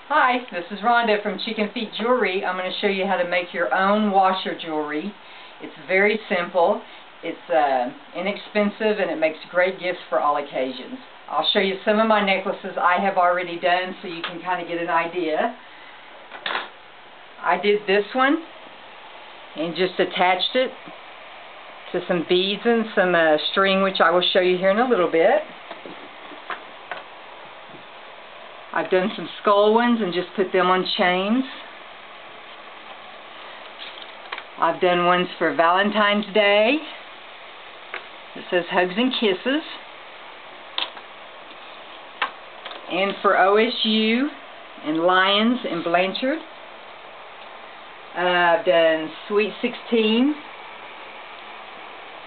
Hi, this is Rhonda from Chicken Feet Jewelry. I'm going to show you how to make your own washer jewelry. It's very simple, it's inexpensive, and it makes great gifts for all occasions. I'll show you some of my necklaces I have already done so you can kind of get an idea. I did this one and just attached it to some beads and some string, which I will show you here in a little bit. I've done some skull ones and just put them on chains. I've done ones for Valentine's Day. It says Hugs and Kisses. And for OSU and Lions and Blanchard. I've done Sweet 16.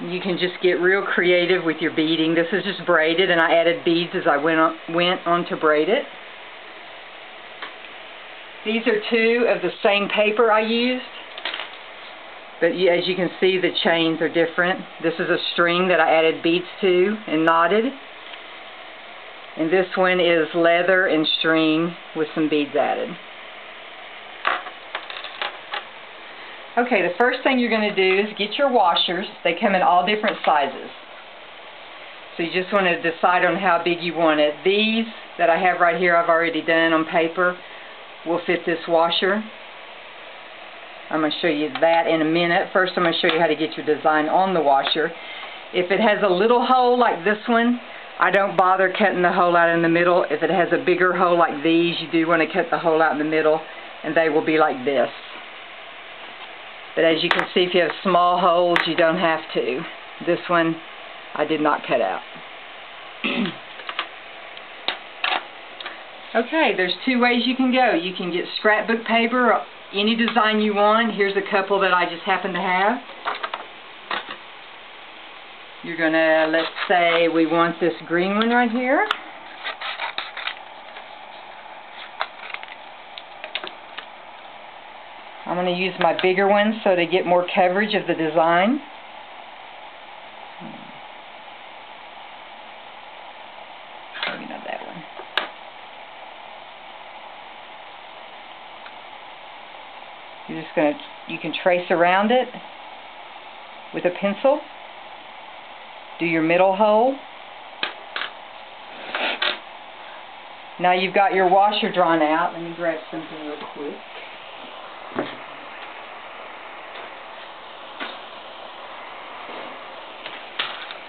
You can just get real creative with your beading. This is just braided, and I added beads as I went on to braid it. These are two of the same paper I used, but as you can see, the chains are different. This is a string that I added beads to and knotted, and this one is leather and string with some beads added. Okay, the first thing you're going to do is get your washers. They come in all different sizes, so you just want to decide on how big you want it. These that I have right here I've already done on paper will fit this washer. I'm going to show you that in a minute. First I'm going to show you how to get your design on the washer. If it has a little hole like this one, I don't bother cutting the hole out in the middle. If it has a bigger hole like these, you do want to cut the hole out in the middle, and they will be like this. But as you can see, if you have small holes, you don't have to. This one I did not cut out. Okay, there's two ways you can go. You can get scrapbook paper, any design you want. Here's a couple that I just happen to have. You're going to, let's say we want this green one right here. I'm going to use my bigger ones so they get more coverage of the design. Maybe not that one. You're just going to, you can trace around it with a pencil. Do your middle hole. Now you've got your washer drawn out. Let me grab something real quick.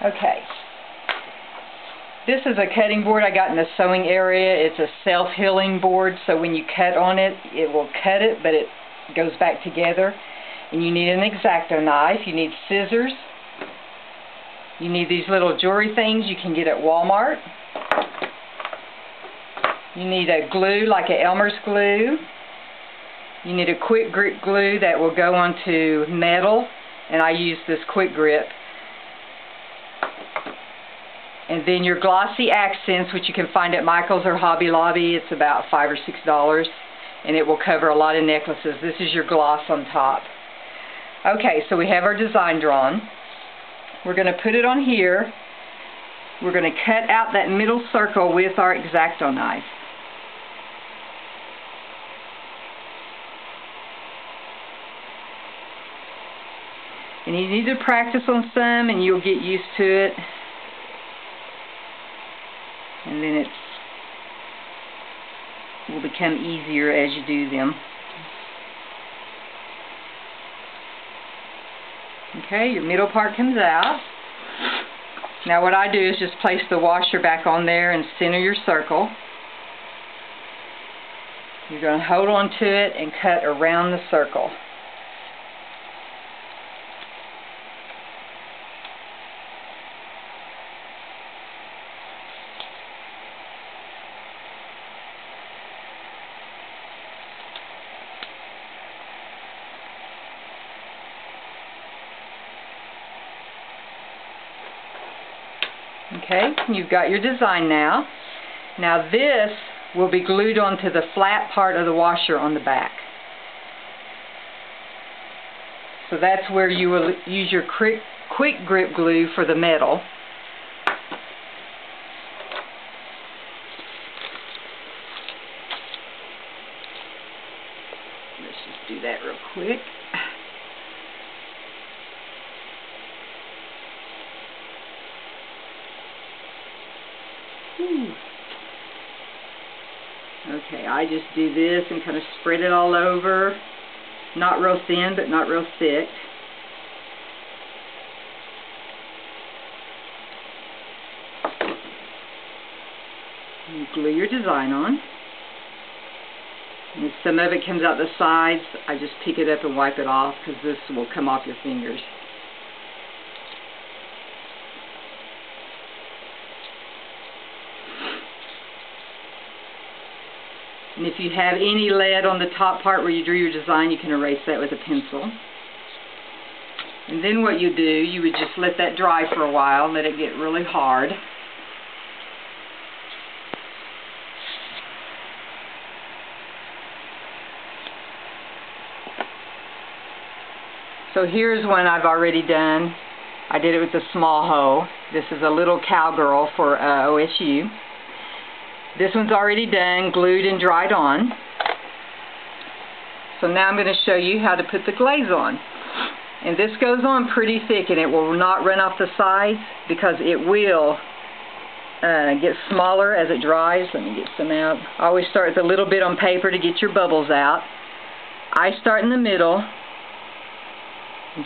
Okay. This is a cutting board I got in the sewing area. It's a self-healing board, so when you cut on it, it will cut it, but it goes back together. And you need an X-Acto knife. You need scissors. You need these little jewelry things you can get at Walmart. You need a glue like a Elmer's glue. You need a quick grip glue that will go onto metal, and I use this quick grip. And then your glossy accents, which you can find at Michael's or Hobby Lobby. It's about $5 or $6, and it will cover a lot of necklaces. This is your gloss on top. Okay, so we have our design drawn. We're going to put it on here. We're going to cut out that middle circle with our X-Acto knife. And you need to practice on some, and you'll get used to it. And then it will become easier as you do them. Okay, your middle part comes out. Now what I do is just place the washer back on there and center your circle. You're going to hold on to it and cut around the circle. Okay, you've got your design now. Now this will be glued onto the flat part of the washer on the back. So that's where you will use your quick grip glue for the metal. Just do that real quick. Okay, I just do this and kind of spread it all over. Not real thin, but not real thick. You glue your design on. And if some of it comes out the sides, I just pick it up and wipe it off, because this will come off your fingers. And if you have any lead on the top part where you drew your design, you can erase that with a pencil. And then what you do, you would just let that dry for a while, let it get really hard. So here's one I've already done. I did it with a small hoe. This is a little cowgirl for OSU. This one's already done, glued and dried on. So now I'm going to show you how to put the glaze on. And this goes on pretty thick, and it will not run off the sides because it will get smaller as it dries. Let me get some out. I always start with a little bit on paper to get your bubbles out. I start in the middle.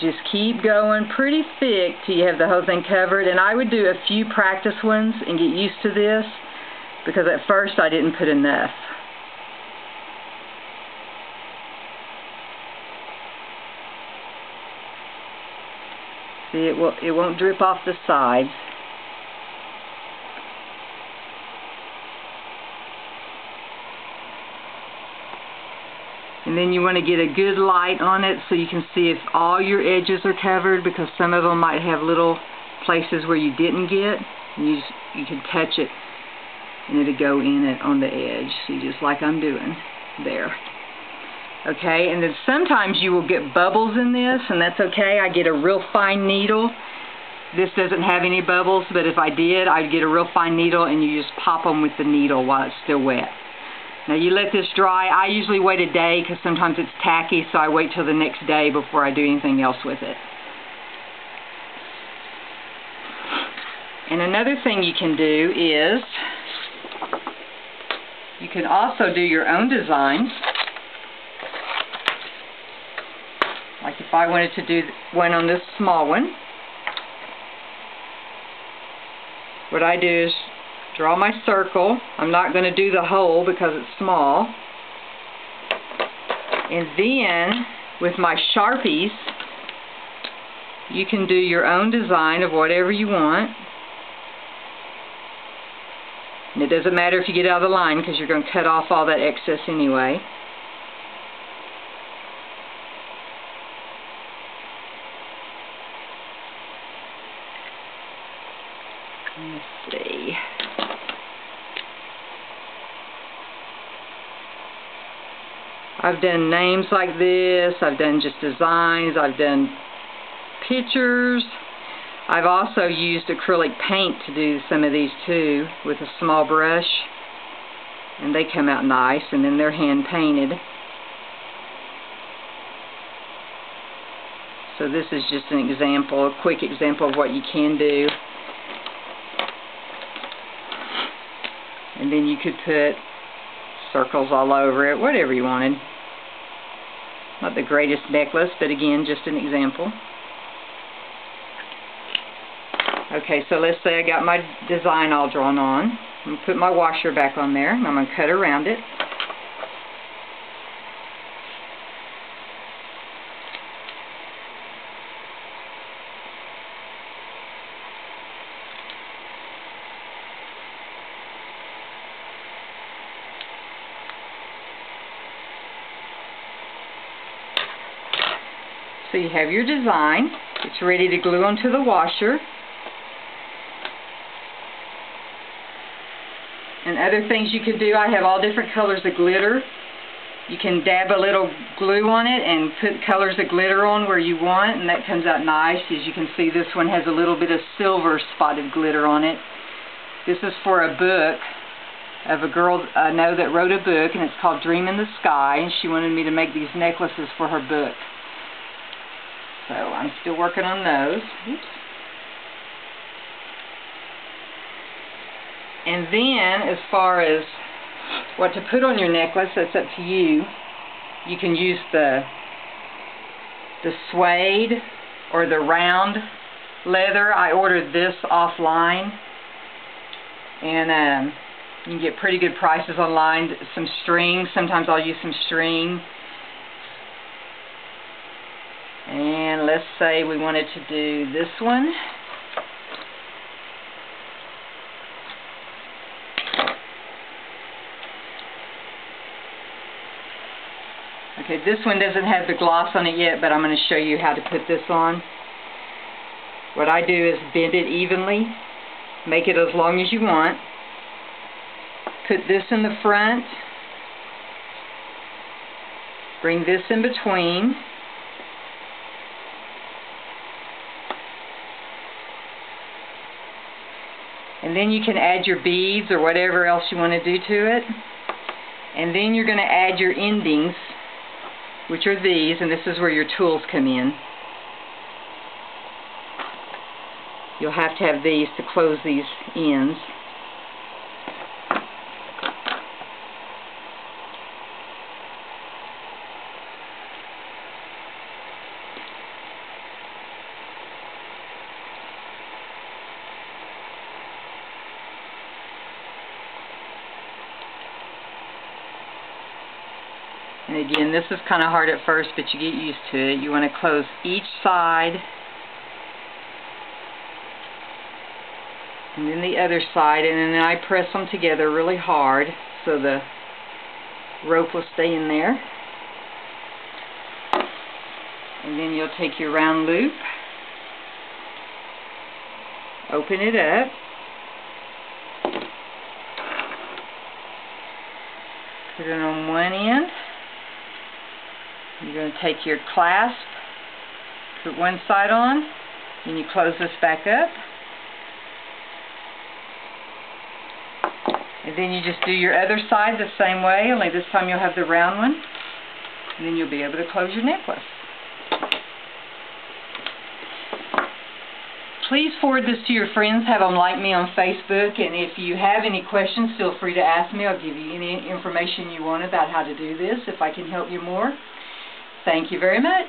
Just keep going pretty thick till you have the whole thing covered. And I would do a few practice ones and get used to this, because at first I didn't put enough. See, it won't drip off the sides. And then you want to get a good light on it so you can see if all your edges are covered, because some of them might have little places where you didn't get. And you can touch it and it'll go in it on the edge. See, just like I'm doing there. Okay, and then sometimes you will get bubbles in this, and that's okay. I get a real fine needle. This doesn't have any bubbles, but if I did, I'd get a real fine needle and you just pop them with the needle while it's still wet. Now you let this dry. I usually wait a day because sometimes it's tacky, so I wait till the next day before I do anything else with it. And another thing you can do is you can also do your own designs. Like if I wanted to do one on this small one, what I do is draw my circle. I'm not going to do the hole because it's small. And then with my Sharpies, you can do your own design of whatever you want. And it doesn't matter if you get out of the line, because you're going to cut off all that excess anyway. Let's see. I've done names like this. I've done just designs. I've done pictures. I've also used acrylic paint to do some of these too with a small brush, and they come out nice, and then they're hand painted. So this is just an example, a quick example of what you can do. And then you could put circles all over it, whatever you wanted. Not the greatest necklace, but again, just an example. Okay, so let's say I got my design all drawn on. I'm going to put my washer back on there, and I'm going to cut around it. So you have your design. It's ready to glue onto the washer. And other things you could do, I have all different colors of glitter. You can dab a little glue on it and put colors of glitter on where you want, and that comes out nice. As you can see, this one has a little bit of silver spotted glitter on it. This is for a book. of a girl I know that wrote a book, and it's called Dream in the Sky, and she wanted me to make these necklaces for her book. So I'm still working on those. Oops. And then, as far as what to put on your necklace, that's up to you. You can use the suede or the round leather. I ordered this offline, and you can get pretty good prices online. Some string, sometimes I'll use some string. And let's say we wanted to do this one. Okay, this one doesn't have the gloss on it yet, but I'm going to show you how to put this on. What I do is bend it evenly, make it as long as you want, put this in the front, bring this in between, and then you can add your beads or whatever else you want to do to it. And then you're going to add your endings, which are these, and this is where your tools come in. You'll have to have these to close these ends. And again, this is kind of hard at first, but you get used to it. You want to close each side, and then the other side, and then I press them together really hard so the rope will stay in there. And then you'll take your round loop, open it up, put it on one end. You're going to take your clasp, put one side on, and you close this back up. And then you just do your other side the same way, only this time you'll have the round one. And then you'll be able to close your necklace. Please forward this to your friends, have them like me on Facebook, and if you have any questions, feel free to ask me. I'll give you any information you want about how to do this, if I can help you more. Thank you very much.